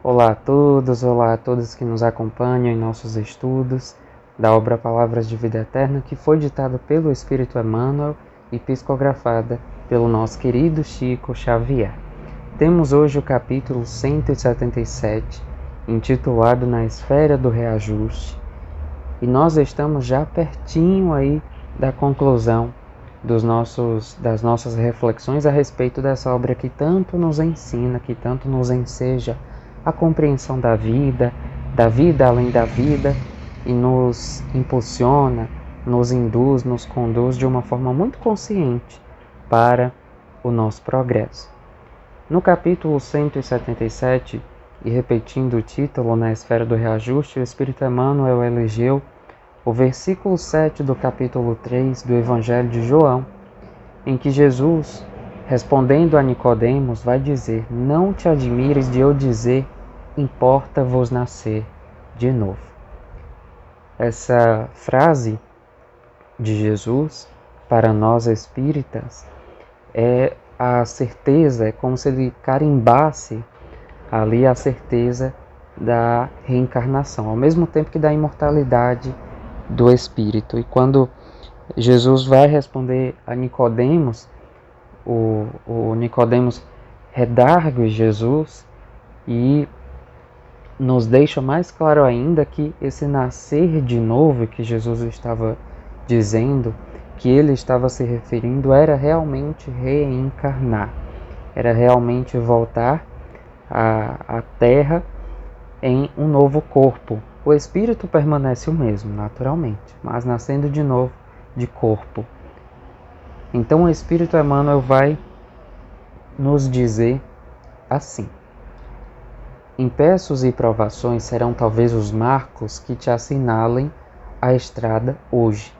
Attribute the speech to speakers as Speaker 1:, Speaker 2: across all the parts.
Speaker 1: Olá a todos, olá a todos que nos acompanham em nossos estudos da obra Palavras de Vida Eterna, que foi ditada pelo Espírito Emmanuel e psicografada pelo nosso querido Chico Xavier. Temos hoje o capítulo 177, intitulado Na Esfera do Reajuste, e nós estamos já pertinho aí da conclusão das nossas reflexões a respeito dessa obra que tanto nos ensina, que tanto nos enseja a compreensão da vida além da vida, e nos impulsiona, nos induz, nos conduz de uma forma muito consciente para o nosso progresso. No capítulo 177, e repetindo o título Na Esfera do Reajuste, o Espírito Emmanuel elegeu o versículo 7 do capítulo 3 do Evangelho de João, em que Jesus, respondendo a Nicodemos, vai dizer: não te admires de eu dizer, importa-vos nascer de novo. Essa frase de Jesus, para nós espíritas, é a certeza, é como se ele carimbasse ali a certeza da reencarnação, ao mesmo tempo que da imortalidade do espírito. E quando Jesus vai responder a Nicodemos, o Nicodemos redargue Jesus e nos deixa mais claro ainda que esse nascer de novo que Jesus estava dizendo, que ele estava se referindo, era realmente reencarnar, era realmente voltar à Terra em um novo corpo. O espírito permanece o mesmo, naturalmente, mas nascendo de novo de corpo. Então o Espírito Emmanuel vai nos dizer assim: empeços e provações serão talvez os marcos que te assinalem a estrada hoje.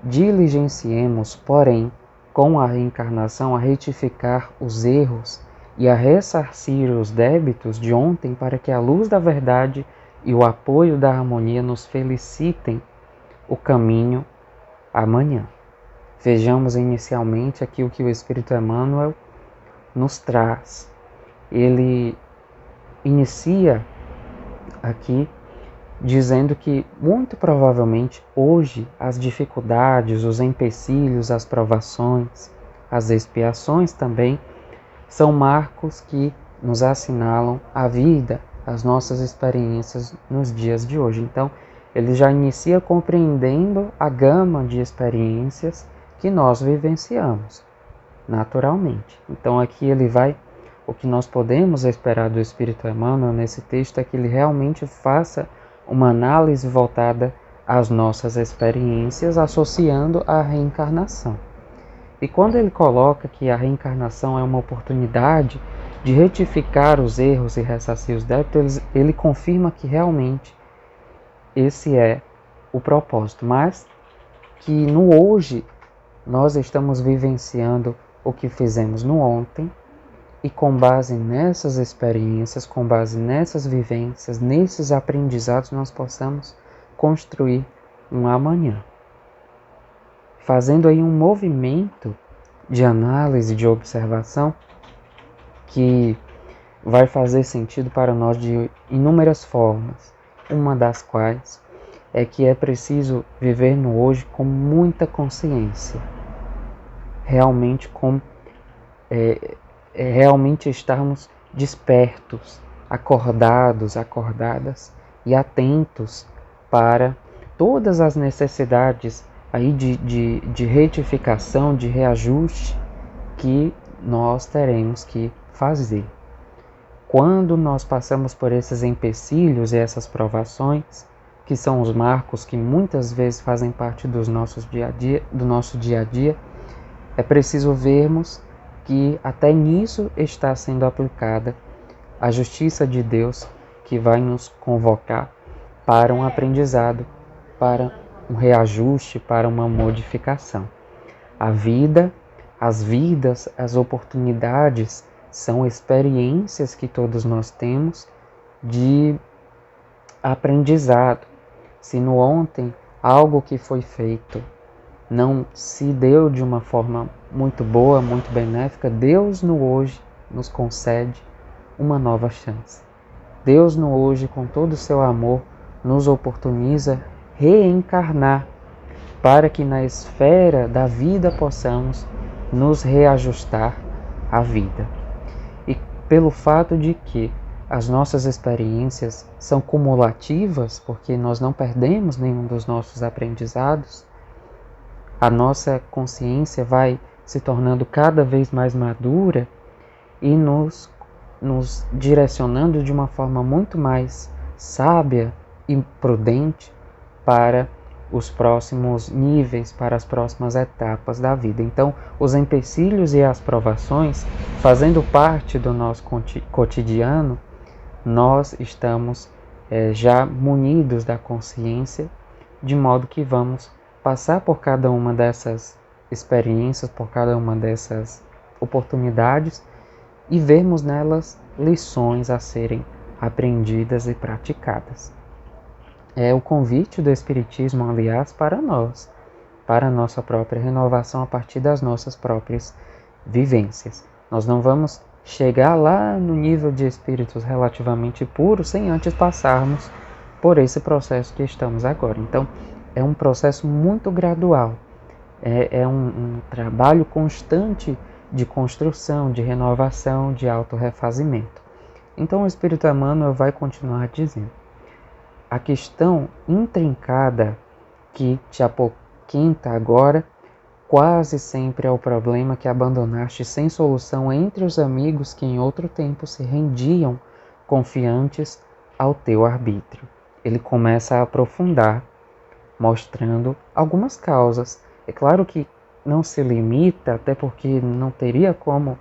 Speaker 1: Diligenciemos, porém, com a reencarnação a retificar os erros e a ressarcir os débitos de ontem, para que a luz da verdade e o apoio da harmonia nos felicitem o caminho amanhã. Vejamos inicialmente aqui o que o Espírito Emmanuel nos traz. Ele inicia aqui dizendo que muito provavelmente hoje as dificuldades, os empecilhos, as provações, as expiações também são marcos que nos assinalam a vida, as nossas experiências nos dias de hoje. Então, ele já inicia compreendendo a gama de experiências que nós vivenciamos, naturalmente. Então, aqui ele vai, o que nós podemos esperar do Espírito Emmanuel nesse texto é que ele realmente faça uma análise voltada às nossas experiências, associando a reencarnação. E quando ele coloca que a reencarnação é uma oportunidade de retificar os erros e ressarcir os débitos, ele confirma que realmente esse é o propósito, mas que no hoje nós estamos vivenciando o que fizemos no ontem, e com base nessas experiências, com base nessas vivências, nesses aprendizados, nós possamos construir um amanhã. Fazendo aí um movimento de análise, de observação, que vai fazer sentido para nós de inúmeras formas, uma das quais é que é preciso viver no hoje com muita consciência, realmente realmente estarmos despertos, acordados, acordadas e atentos para todas as necessidades aí de retificação, de reajuste que nós teremos que fazer. Quando nós passamos por esses empecilhos e essas provações, que são os marcos que muitas vezes fazem parte do nosso dia a dia, é preciso vermos que até nisso está sendo aplicada a justiça de Deus, que vai nos convocar para um aprendizado, para um reajuste, para uma modificação. A vida, as vidas, as oportunidades são experiências que todos nós temos de aprendizado. Se no ontem algo que foi feito não se deu de uma forma muito boa, muito benéfica, Deus no hoje nos concede uma nova chance. Deus no hoje, com todo o seu amor, nos oportuniza reencarnar para que na esfera da vida possamos nos reajustar à vida. E pelo fato de que as nossas experiências são cumulativas, porque nós não perdemos nenhum dos nossos aprendizados, a nossa consciência vai se tornando cada vez mais madura e nos direcionando de uma forma muito mais sábia e prudente para os próximos níveis, para as próximas etapas da vida. Então, os empecilhos e as provações, fazendo parte do nosso cotidiano, nós estamos já munidos da consciência, de modo que vamos passar por cada uma dessas experiências, por cada uma dessas oportunidades e vermos nelas lições a serem aprendidas e praticadas. É o convite do Espiritismo, aliás, para nós, para a nossa própria renovação a partir das nossas próprias vivências. Nós não vamos chegar lá no nível de espíritos relativamente puros sem antes passarmos por esse processo que estamos agora. Então, é um processo muito gradual, é um trabalho constante de construção, de renovação, de autorrefazimento. Então, o Espírito Emmanuel vai continuar dizendo: a questão intrincada que te apoquenta agora quase sempre é o problema que abandonaste sem solução entre os amigos que em outro tempo se rendiam confiantes ao teu arbítrio. Ele começa a aprofundar, mostrando algumas causas. É claro que não se limita, até porque não teria como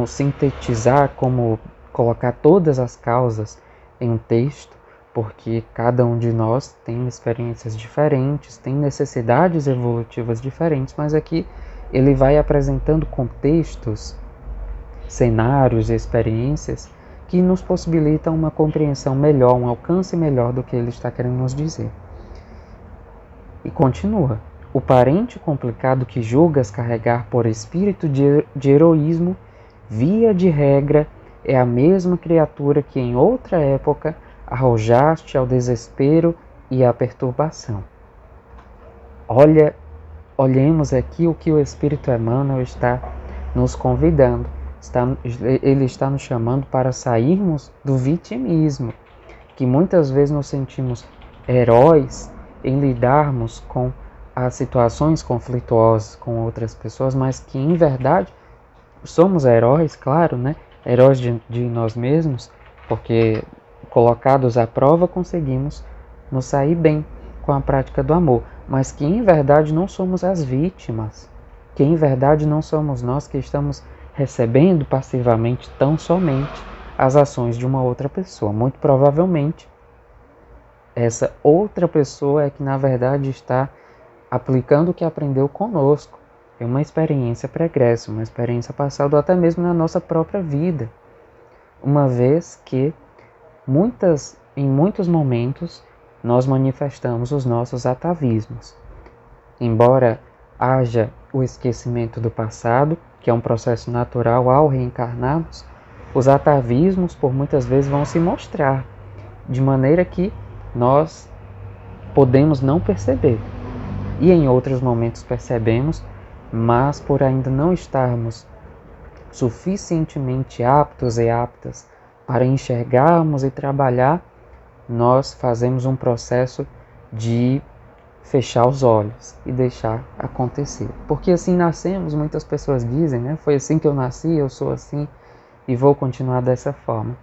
Speaker 1: sintetizar, como colocar todas as causas em um texto, porque cada um de nós tem experiências diferentes, tem necessidades evolutivas diferentes, mas aqui ele vai apresentando contextos, cenários e experiências que nos possibilitam uma compreensão melhor, um alcance melhor do que ele está querendo nos dizer. E continua: o parente complicado que julgas carregar por espírito de heroísmo, via de regra, é a mesma criatura que em outra época arrojaste ao desespero e à perturbação. Olhemos aqui o que o Espírito Emmanuel está nos convidando. Ele está nos chamando para sairmos do vitimismo, que muitas vezes nos sentimos heróis em lidarmos com as situações conflituosas com outras pessoas, mas que em verdade somos heróis, claro, né? Heróis de nós mesmos, porque colocados à prova conseguimos nos sair bem com a prática do amor, mas que em verdade não somos as vítimas, que em verdade não somos nós que estamos recebendo passivamente tão somente as ações de uma outra pessoa. Muito provavelmente essa outra pessoa é que na verdade está aplicando o que aprendeu conosco. É uma experiência pregressa, uma experiência passada, ou até mesmo na nossa própria vida. Uma vez que em muitos momentos nós manifestamos os nossos atavismos. Embora haja o esquecimento do passado, que é um processo natural ao reencarnarmos, os atavismos por muitas vezes vão se mostrar, de maneira que nós podemos não perceber. E em outros momentos percebemos, mas por ainda não estarmos suficientemente aptos e aptas para enxergarmos e trabalhar, nós fazemos um processo de fechar os olhos e deixar acontecer. Porque assim nascemos, muitas pessoas dizem, né? Foi assim que eu nasci, eu sou assim e vou continuar dessa forma.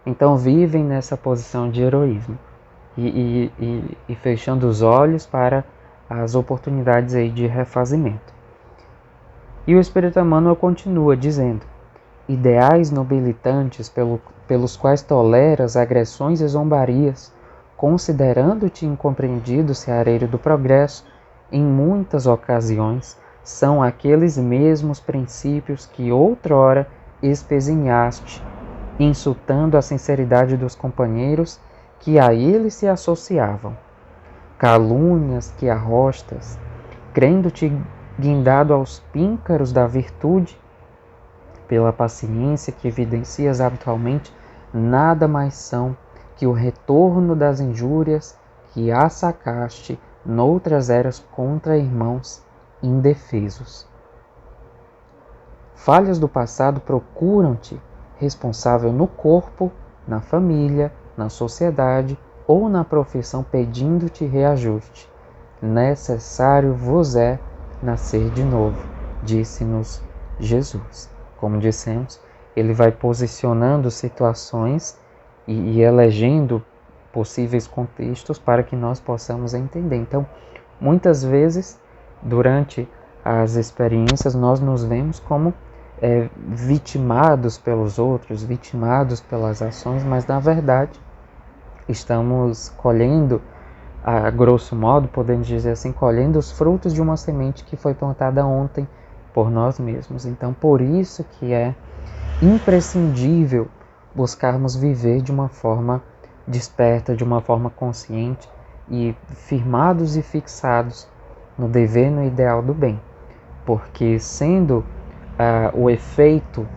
Speaker 1: Então vivem nessa posição de heroísmo e fechando os olhos para as oportunidades aí de refazimento. E o Espírito Emmanuel continua dizendo: ideais nobilitantes pelos quais toleras agressões e zombarias, considerando-te incompreendido seareiro do progresso, em muitas ocasiões são aqueles mesmos princípios que outrora espezinhaste, insultando a sinceridade dos companheiros que a eles se associavam. Calúnias que arrostas, crendo-te guindado aos píncaros da virtude, pela paciência que evidencias habitualmente nada mais são que o retorno das injúrias que assacaste noutras eras contra irmãos indefesos. Falhas do passado procuram-te responsável no corpo, na família, na sociedade ou na profissão, pedindo-te reajuste. Necessário vos é nascer de novo, disse-nos Jesus. Como dissemos, ele vai posicionando situações e elegendo possíveis contextos para que nós possamos entender. Então, muitas vezes, durante as experiências, nós nos vemos como vitimados pelos outros, vitimados pelas ações, mas na verdade estamos colhendo, a grosso modo, podemos dizer assim, colhendo os frutos de uma semente que foi plantada ontem por nós mesmos. Então, por isso que é imprescindível buscarmos viver de uma forma desperta, de uma forma consciente e firmados e fixados no dever, no ideal do bem. Porque sendo o efeito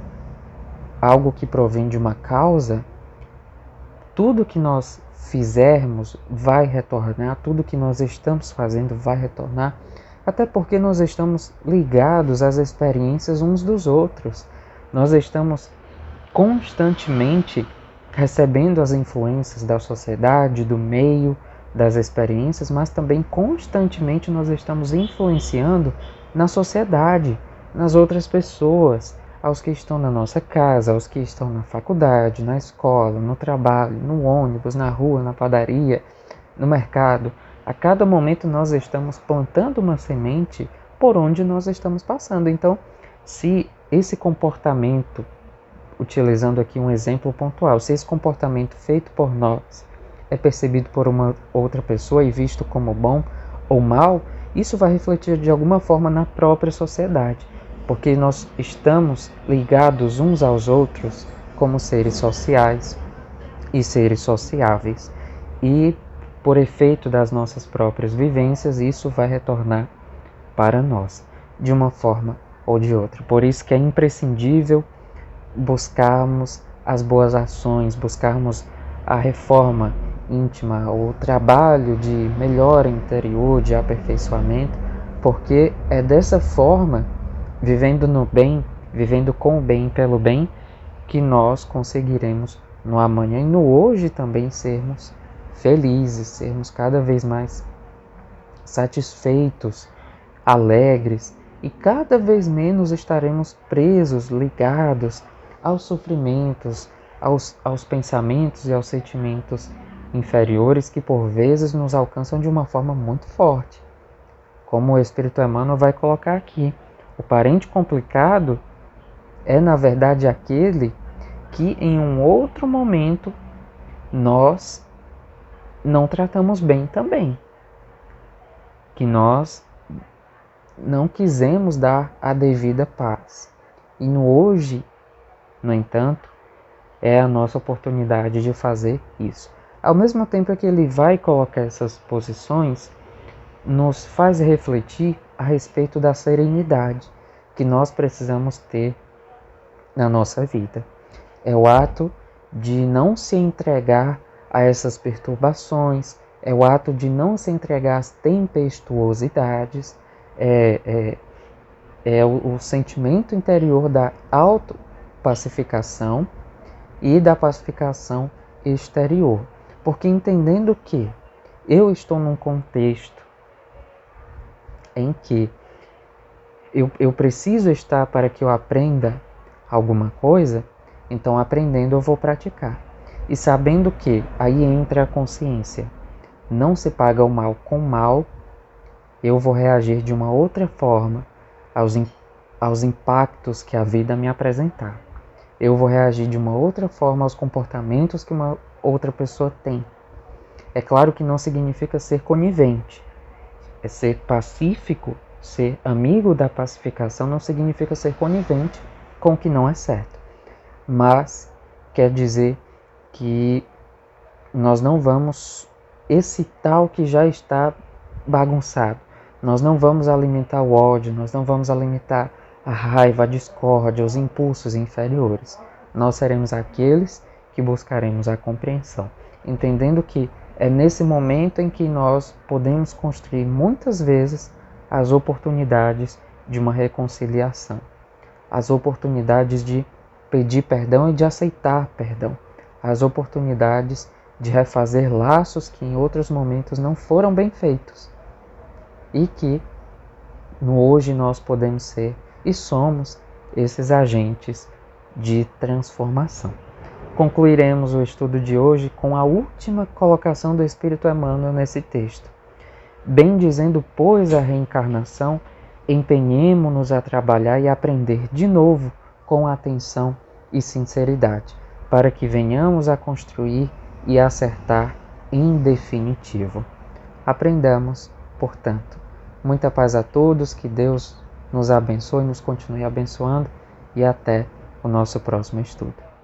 Speaker 1: algo que provém de uma causa, tudo que nós fizermos vai retornar, tudo que nós estamos fazendo vai retornar, até porque nós estamos ligados às experiências uns dos outros. Nós estamos constantemente recebendo as influências da sociedade, do meio, das experiências, mas também constantemente nós estamos influenciando na sociedade, nas outras pessoas, aos que estão na nossa casa, aos que estão na faculdade, na escola, no trabalho, no ônibus, na rua, na padaria, no mercado. A cada momento nós estamos plantando uma semente por onde nós estamos passando. Então, se esse comportamento, utilizando aqui um exemplo pontual, se esse comportamento feito por nós é percebido por uma outra pessoa e visto como bom ou mal, isso vai refletir de alguma forma na própria sociedade, porque nós estamos ligados uns aos outros como seres sociais e seres sociáveis. E, por efeito das nossas próprias vivências, isso vai retornar para nós, de uma forma ou de outra. Por isso que é imprescindível buscarmos as boas ações, buscarmos a reforma íntima, o trabalho de melhora interior, de aperfeiçoamento, porque é dessa forma, vivendo no bem, vivendo com o bem e pelo bem, que nós conseguiremos no amanhã e no hoje também sermos felizes, sermos cada vez mais satisfeitos, alegres, e cada vez menos estaremos presos, ligados aos sofrimentos, aos pensamentos e aos sentimentos inferiores que por vezes nos alcançam de uma forma muito forte. Como o Espírito Emmanuel vai colocar aqui, o parente complicado é na verdade aquele que em um outro momento nós não tratamos bem também, que nós não quisemos dar a devida paz. E no hoje, no entanto, é a nossa oportunidade de fazer isso. Ao mesmo tempo que ele vai colocar essas posições, nos faz refletir a respeito da serenidade que nós precisamos ter na nossa vida. É o ato de não se entregar a essas perturbações, é o ato de não se entregar às tempestuosidades, é o sentimento interior da autopacificação e da pacificação exterior. Porque entendendo que eu estou num contexto em que eu preciso estar para que eu aprenda alguma coisa, então aprendendo eu vou praticar. E sabendo que aí entra a consciência, não se paga o mal com mal, eu vou reagir de uma outra forma aos impactos que a vida me apresentar. Eu vou reagir de uma outra forma aos comportamentos que uma outra pessoa tem. É claro que não significa ser conivente. É ser pacífico, ser amigo da pacificação não significa ser conivente com o que não é certo. Mas quer dizer que nós não vamos excitar o que já está bagunçado. Nós não vamos alimentar o ódio, nós não vamos alimentar a raiva, a discórdia, os impulsos inferiores. Nós seremos aqueles que buscaremos a compreensão, entendendo que é nesse momento em que nós podemos construir muitas vezes as oportunidades de uma reconciliação, as oportunidades de pedir perdão e de aceitar perdão, as oportunidades de refazer laços que em outros momentos não foram bem feitos e que no hoje nós podemos ser e somos esses agentes de transformação. Concluiremos o estudo de hoje com a última colocação do Espírito Emmanuel nesse texto. Bendizendo, pois, a reencarnação, empenhemo-nos a trabalhar e aprender de novo com atenção e sinceridade, para que venhamos a construir e acertar em definitivo. Aprendamos, portanto. Muita paz a todos, que Deus nos abençoe e nos continue abençoando, e até o nosso próximo estudo.